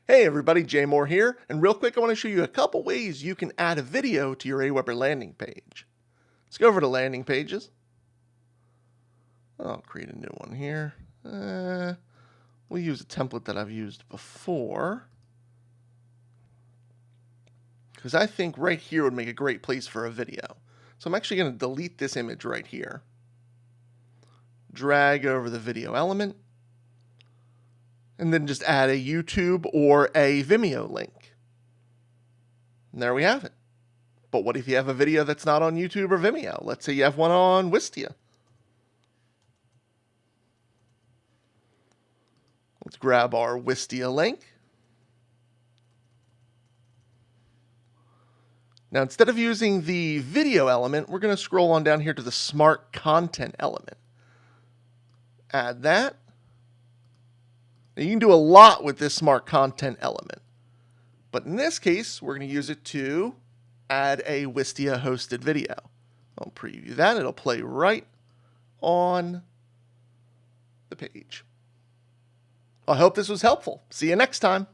Hey everybody, Jay Moore here, and real quick I want to show you a couple ways you can add a video to your Aweber landing page. Let's go over to landing pages. I'll create a new one here. We'll use a template that I've used before, because I think right here would make a great place for a video. So I'm actually going to delete this image right here. Drag over the video element, and then just add a YouTube or a Vimeo link. And there we have it. But what if you have a video that's not on YouTube or Vimeo? Let's say you have one on Wistia. Let's grab our Wistia link. Now, instead of using the video element, we're going to scroll on down here to the Smart Content element. Add that. Now, you can do a lot with this Smart Content element. But in this case, we're going to use it to add a Wistia hosted video. I'll preview that. It'll play right on the page. I hope this was helpful. See you next time.